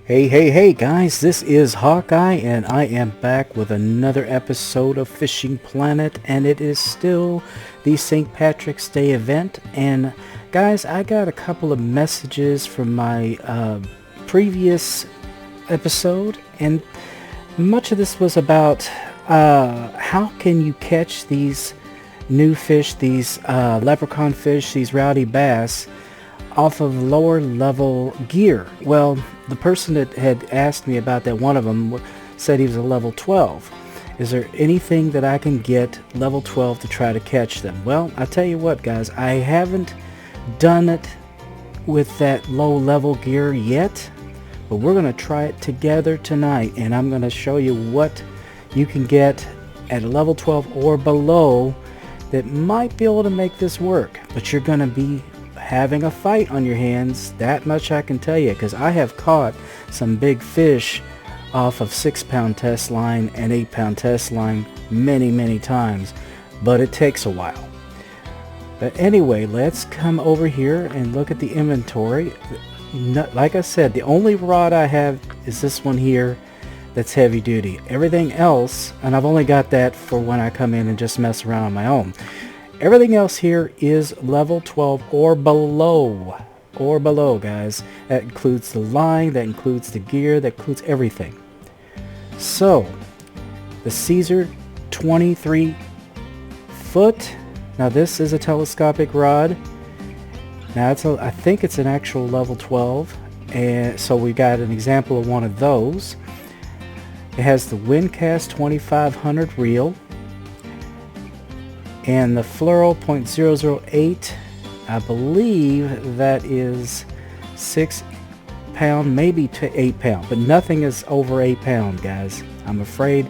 Hey guys, this is Hawkeye and I am back with another episode of Fishing Planet, and it is still the St. Patrick's Day event. And guys, I got a couple of messages from my previous episode, and much of this was about how can you catch these new fish, these leprechaun fish, these rowdy bass off of lower level gear. Well, the person that had asked me about that, one of them said he was a level 12. Is there anything that I can get level 12 to try to catch them? Well, I tell you what guys, I haven't done it with that low level gear yet, but we're going to try it together tonight, and I'm going to show you what you can get at a level 12 or below that might be able to make this work. But you're going to be having a fight on your hands, that much I can tell you, because I have caught some big fish off of 6-pound test line and 8-pound test line many times, but it takes a while. But anyway, let's come over here and look at the inventory. Like I said, the only rod I have is this one here that's heavy duty. Everything else, and I've only got that for when I come in and just mess around on my own. Everything else here is level 12 or below. Or below, guys. That includes the line, that includes the gear, that includes everything. So, the Caesar 23 foot. Now this is a telescopic rod. Now I think it's an actual level 12. And so we got an example of one of those. It has the Windcast 2500 reel. And the fluoro .008, I believe that is 6-pound, maybe to 8-pound, but nothing is over 8-pound, guys. I'm afraid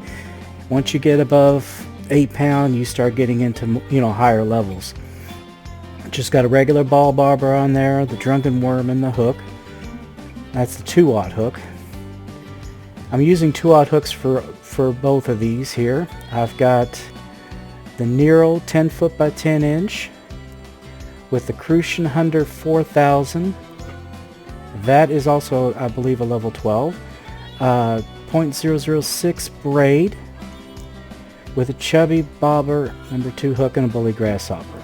once you get above 8-pound, you start getting into, higher levels. Just got a regular ball barber on there, the drunken worm, and the hook. That's the 2-aught hook. I'm using 2-aught hooks for both of these here. I've got the Nero 10 foot by 10 inch with the Crucian Hunter 4000. That is also, I believe, a level 12. .006 braid with a chubby bobber number 2 hook and a bully grasshopper.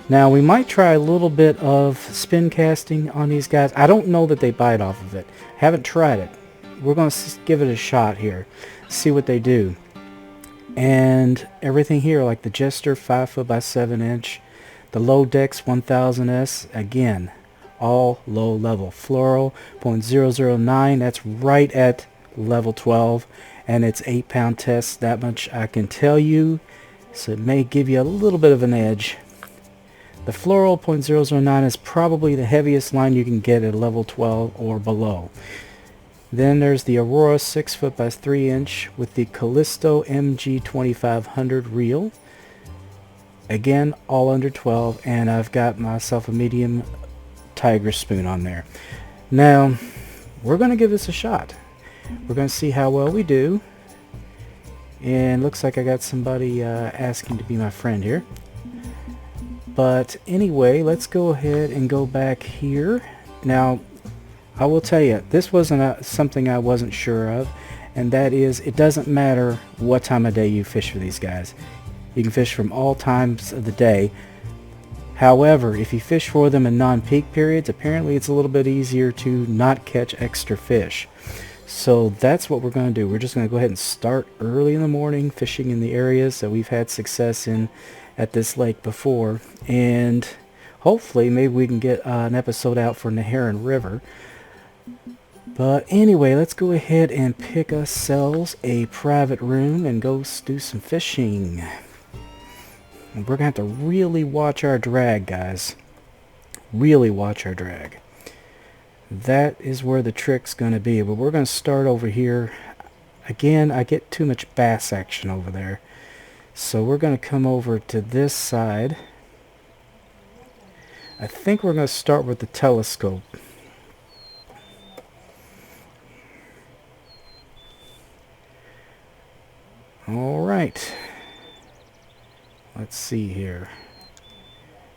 Now we might try a little bit of spin casting on these guys. I don't know that they bite off of it. Haven't tried it. We're going to give it a shot here, see what they do. And everything here, like the Jester 5 foot by 7 inch, the Lodex 1000S, again, all low level. Fluoro .009, that's right at level 12, and it's 8-pound test, that much I can tell you, so it may give you a little bit of an edge. The Fluoro .009 is probably the heaviest line you can get at level 12 or below. Then there's the Aurora 6 foot by 3 inch with the Callisto MG 2500 reel. Again, all under 12, and I've got myself a medium tiger spoon on there. Now, we're going to give this a shot. We're going to see how well we do. And looks like I got somebody asking to be my friend here. But anyway, let's go ahead and go back here. Now, I will tell you, this wasn't something I wasn't sure of, and that is, it doesn't matter what time of day you fish for these guys. You can fish from all times of the day. However, if you fish for them in non-peak periods, apparently it's a little bit easier to not catch extra fish. So that's what we're going to do. We're just going to go ahead and start early in the morning fishing in the areas that we've had success in at this lake before. And hopefully maybe we can get an episode out for Neheran River. But anyway, let's go ahead and pick ourselves a private room and go do some fishing. And we're going to have to really watch our drag, guys. Really watch our drag. That is where the trick's going to be. But we're going to start over here. Again, I get too much bass action over there. So we're going to come over to this side. I think we're going to start with the telescope. Alright. Let's see here.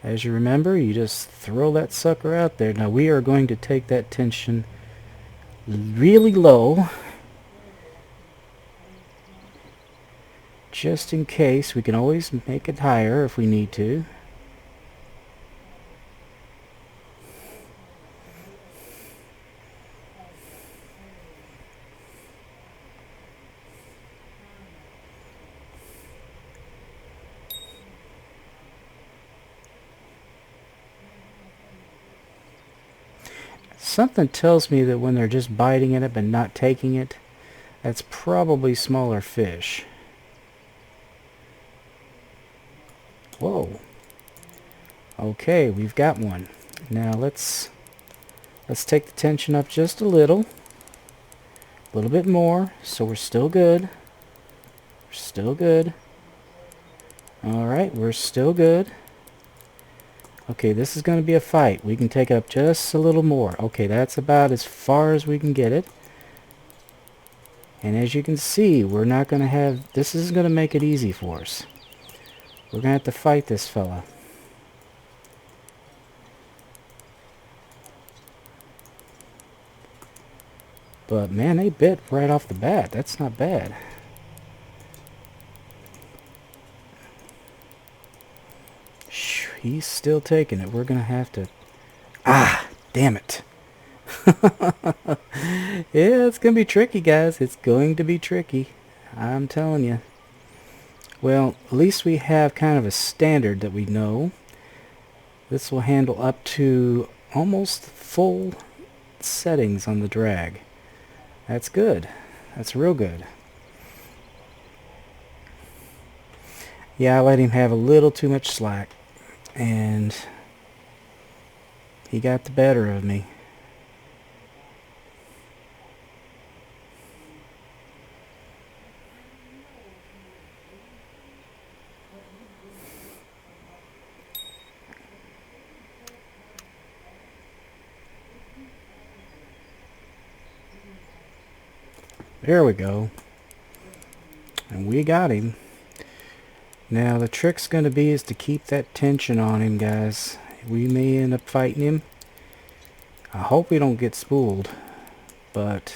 As you remember, you just throw that sucker out there. Now we are going to take that tension really low. Just in case. We can always make it higher if we need to. Something tells me that when they're just biting at it but not taking it, that's probably smaller fish. Whoa. Okay, we've got one. Now let's take the tension up just a little bit more, so we're still good. We're still good. Alright, we're still good. Okay, this is going to be a fight. We can take it up just a little more. Okay, that's about as far as we can get it. And as you can see, we're not going to have... This isn't going to make it easy for us. We're going to have to fight this fella. But man, they bit right off the bat. That's not bad. He's still taking it. We're going to have to... Ah, damn it. Yeah, it's going to be tricky, guys. It's going to be tricky. I'm telling you. Well, at least we have kind of a standard that we know. This will handle up to almost full settings on the drag. That's good. That's real good. Yeah, I let him have a little too much slack. And he got the better of me. There we go. And we got him. Now the trick's going to be is to keep that tension on him, guys. We may end up fighting him. I hope we don't get spooled. But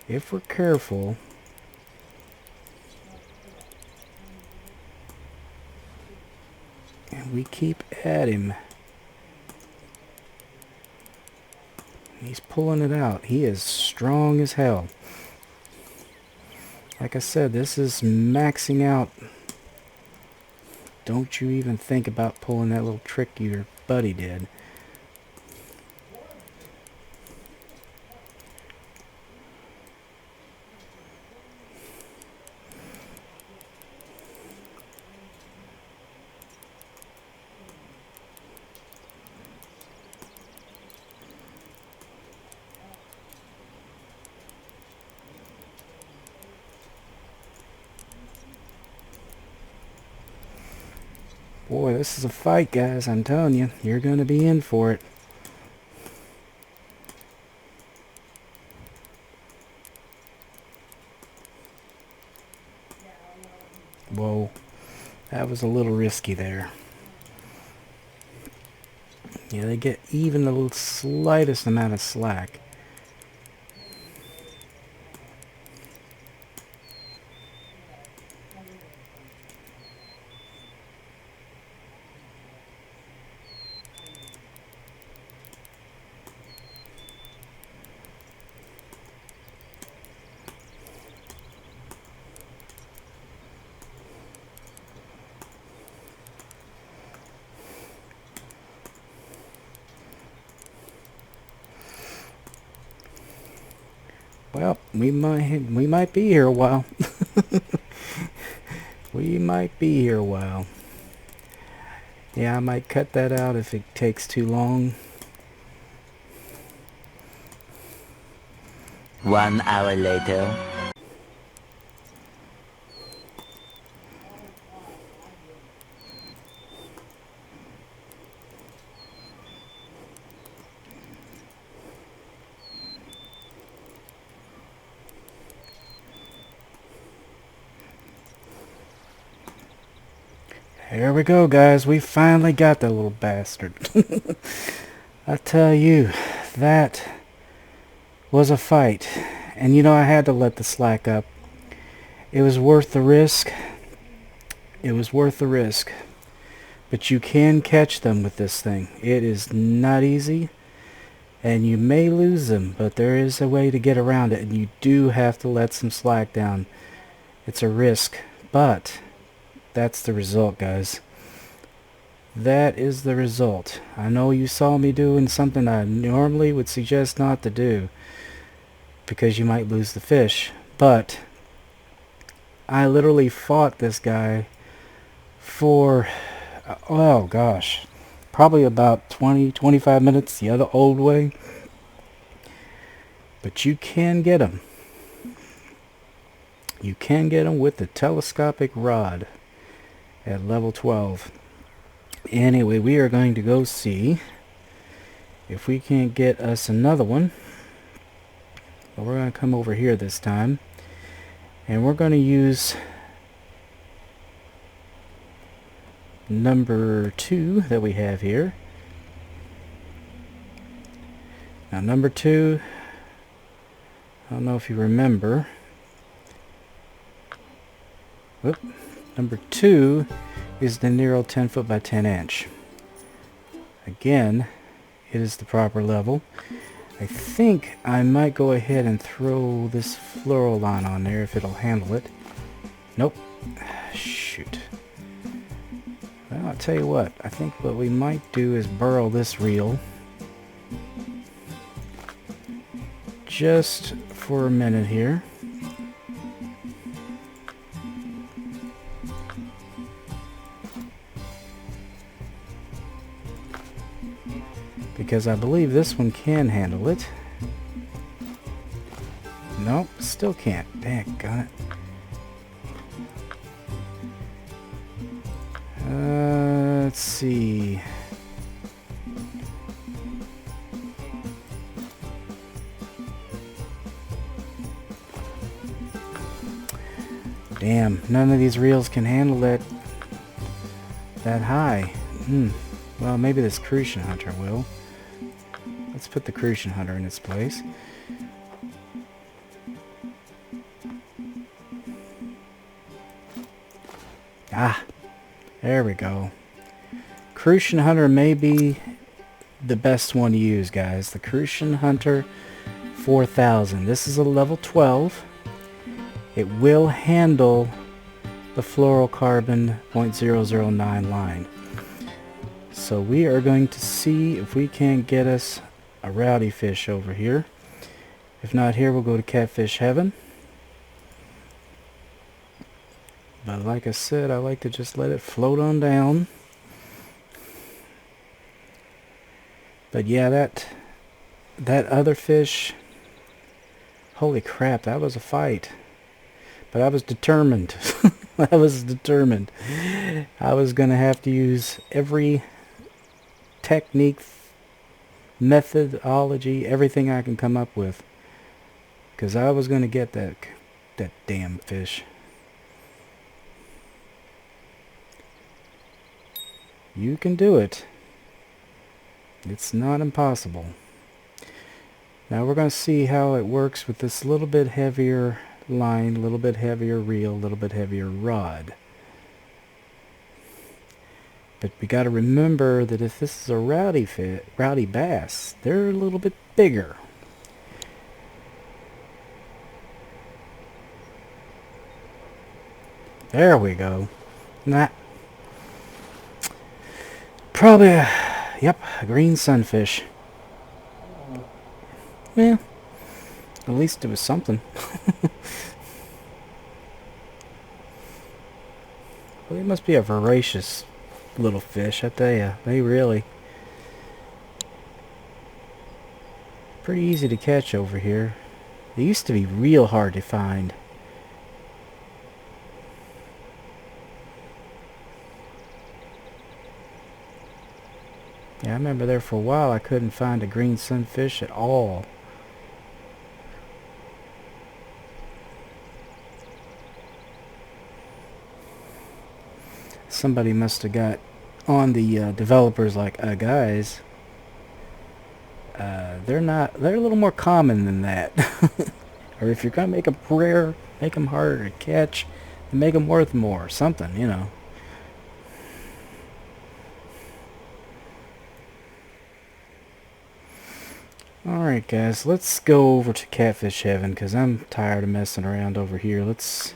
if we're careful... and we keep at him... he's pulling it out. He is strong as hell. Like I said, this is maxing out. Don't you even think about pulling that little trick your buddy did. Boy, this is a fight, guys. I'm telling you, you're going to be in for it. Whoa, that was a little risky there. Yeah, they get even the slightest amount of slack. Well, we might be here a while. We might be here a while. Yeah, I might cut that out if it takes too long. 1 hour later. Here we go, guys. We finally got that little bastard. I tell you, that was a fight. And you know, I had to let the slack up. It was worth the risk. It was worth the risk. But you can catch them with this thing. It is not easy. And you may lose them, but there is a way to get around it. And you do have to let some slack down. It's a risk. But that's the result, guys. That is the result. I know you saw me doing something I normally would suggest not to do, because you might lose the fish. But I literally fought this guy for, oh gosh, probably about 20-25 minutes the other old way. But you can get him. You can get him with the telescopic rod at level 12. Anyway, we are going to go see if we can't get us another one. But we're going to come over here this time, and we're going to use number 2 that we have here. Now number 2, I don't know if you remember. Whoop. Number 2 is the Nero 10 foot by 10 inch. Again, it is the proper level. I think I might go ahead and throw this fluoro line on there if it'll handle it. Nope. Shoot. Well, I'll tell you what. I think what we might do is burrow this reel just for a minute here. Because I believe this one can handle it. Nope, still can't. Dang, got it. Let's see. Damn, none of these reels can handle that high. Well, maybe this Crucian Hunter will. Let's put the Crucian Hunter in its place. Ah, there we go. Crucian Hunter may be the best one to use, guys. The Crucian Hunter 4000. This is a level 12. It will handle the fluorocarbon .009 line. So we are going to see if we can't get us a rowdy fish over here. If not here, we'll go to Catfish Heaven. But like I said, I like to just let it float on down. But yeah, that other fish, holy crap, that was a fight. But I was determined. I was determined. I was going to have to use every technique, methodology, everything I can come up with, because I was going to get that damn fish. You can do it. It's not impossible. Now we're going to see how it works with this little bit heavier line, a little bit heavier reel, a little bit heavier rod. But we got to remember that if this is a rowdy bass, they're a little bit bigger. There we go. Nah. Probably a green sunfish. Well, At least it was something. Well, they must be a voracious little fish, I tell ya. They really... Pretty easy to catch over here. They used to be real hard to find. Yeah, I remember there for a while I couldn't find a green sunfish at all. Somebody must have got on the developers like, guys, they're a little more common than that. Or if you're gonna make them rare, make them harder to catch, and make them worth more, something, you know. Alright guys, let's go over to Catfish Heaven, because I'm tired of messing around over here. Let's...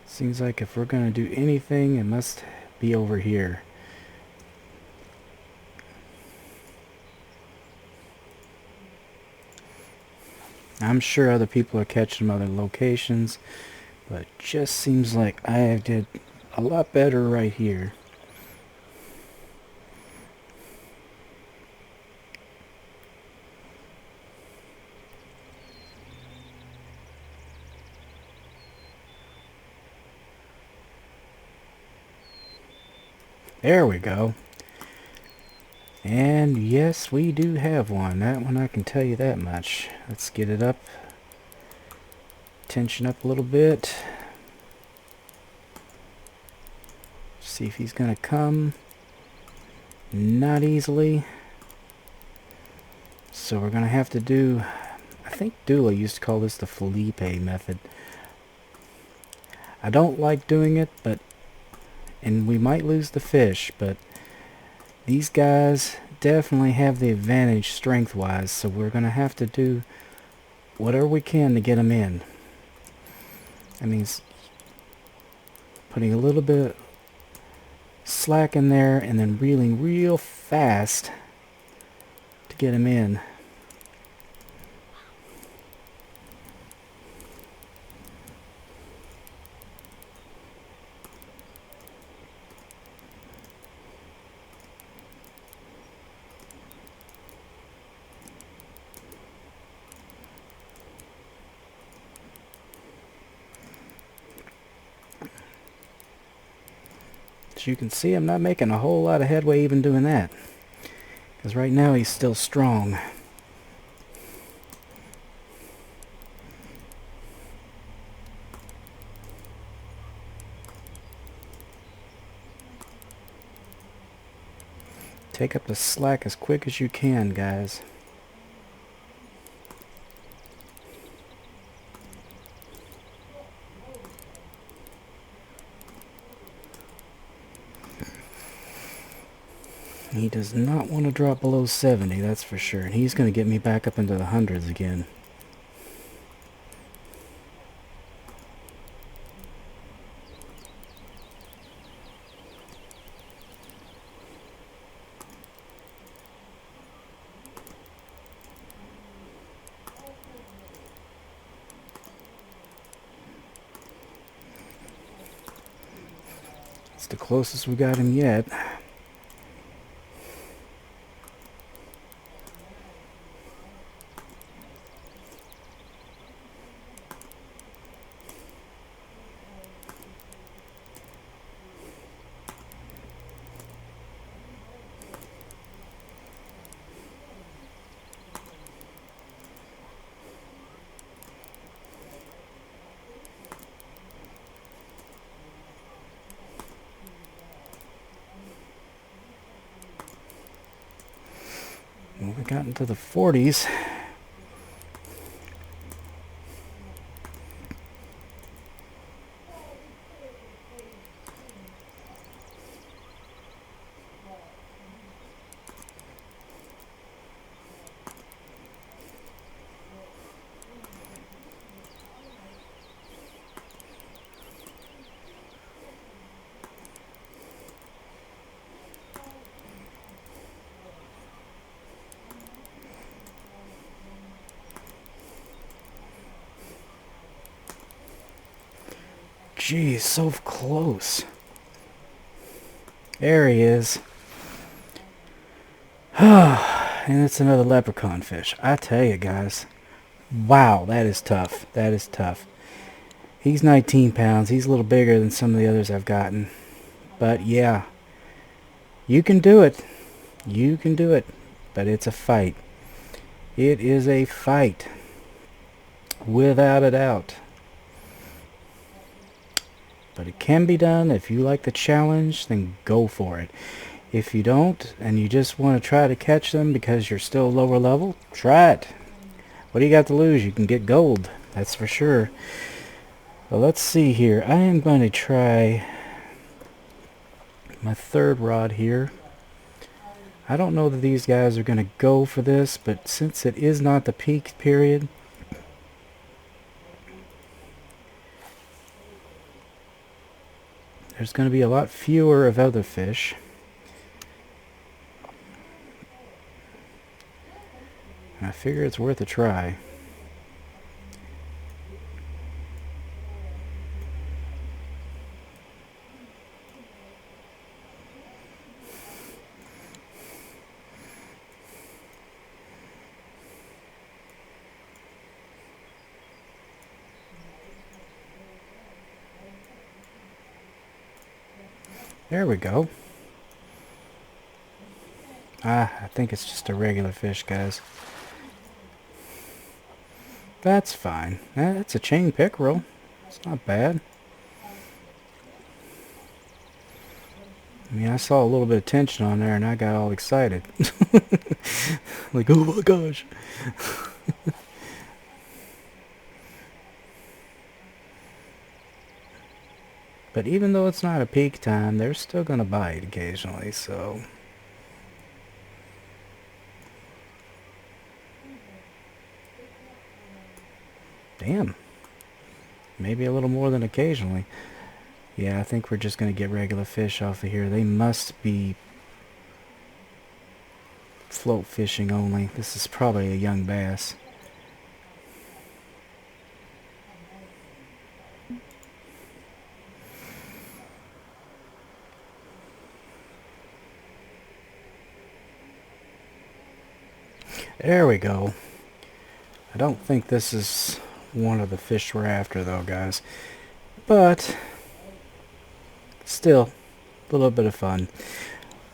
Seems like if we're going to do anything, it must be over here. I'm sure other people are catching them other locations, but it just seems like I did a lot better right here. There we go. And yes, we do have one. That one I can tell you that much. Let's get it up. Tension up a little bit. See if he's gonna come. Not easily. So we're gonna have to do... I think Dula used to call this the Felipe method. I don't like doing it, but... And we might lose the fish, but... These guys definitely have the advantage strength-wise, so we're going to have to do whatever we can to get them in. That means putting a little bit slack in there and then reeling real fast to get them in. As you can see, I'm not making a whole lot of headway even doing that. Because right now he's still strong. Take up the slack as quick as you can, guys. He does not want to drop below 70, that's for sure. And he's going to get me back up into the hundreds again. It's the closest we got him yet. Well, we got into the 40s. geez, so close. There he is. And it's another leprechaun fish. I tell you guys. Wow, that is tough. That is tough. He's 19 pounds. He's a little bigger than some of the others I've gotten. But yeah, you can do it. You can do it. But it's a fight. It is a fight. Without a doubt. But it can be done. If you like the challenge, then go for it. If you don't, and you just want to try to catch them because you're still lower level, try it. What do you got to lose? You can get gold. That's for sure. Well, let's see here. I am going to try my third rod here. I don't know that these guys are going to go for this, but since it is not the peak period, there's going to be a lot fewer of other fish. I figure it's worth a try. There we go. I think it's just a regular fish, guys. That's fine. That's a chain pickerel. It's not bad. I mean, I saw a little bit of tension on there and I got all excited. Like, oh my gosh. But even though it's not a peak time, they're still going to bite occasionally, so... Damn. Maybe a little more than occasionally. Yeah, I think we're just going to get regular fish off of here. They must be float fishing only. This is probably a young bass. There we go. I don't think this is one of the fish we're after though, guys. But still, a little bit of fun.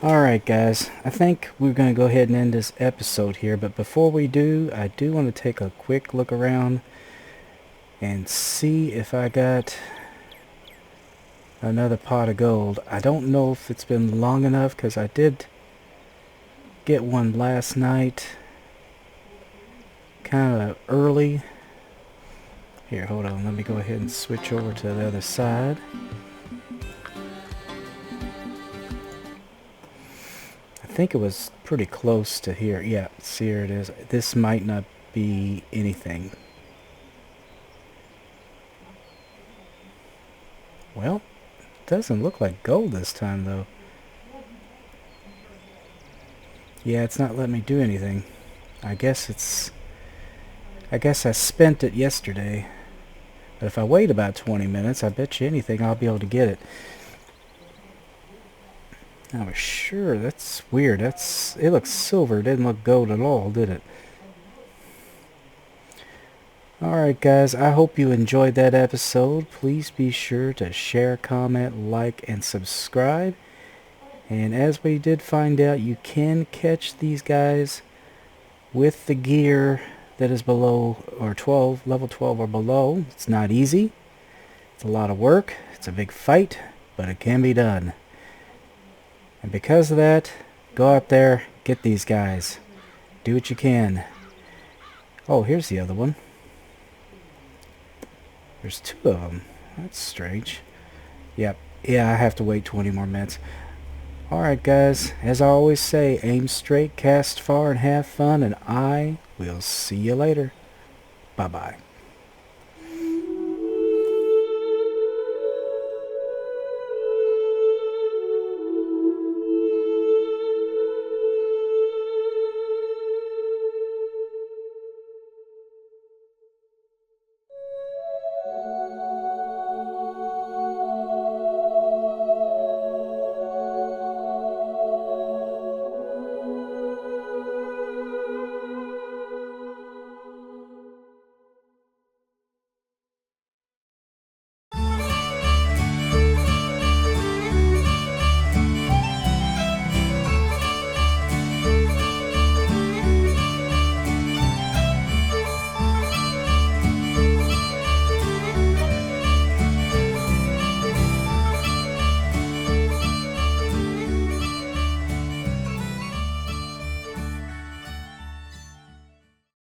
Alright guys, I think we're going to go ahead and end this episode here. But before we do, I do want to take a quick look around and see if I got another pot of gold. I don't know if it's been long enough because I did get one last night. Kind of early. Here, hold on. Let me go ahead and switch over to the other side. I think it was pretty close to here. Yeah, see, here it is. This might not be anything. Well, it doesn't look like gold this time, though. Yeah, it's not letting me do anything. I guess I spent it yesterday. But if I wait about 20 minutes, I bet you anything I'll be able to get it. I was sure. That's weird. It looks silver. It didn't look gold at all, did it? Alright guys, I hope you enjoyed that episode. Please be sure to share, comment, like, and subscribe. And as we did find out, you can catch these guys with the gear that is below or level 12 or below. It's not easy. It's a lot of work. It's a big fight, but it can be done. And because of that, go out there, get these guys. Do what you can. Oh, here's the other one. There's two of them. That's strange. Yep. Yeah, I have to wait 20 more minutes. Alright guys, as I always say, aim straight, cast far, and have fun, and I will see you later. Bye-bye.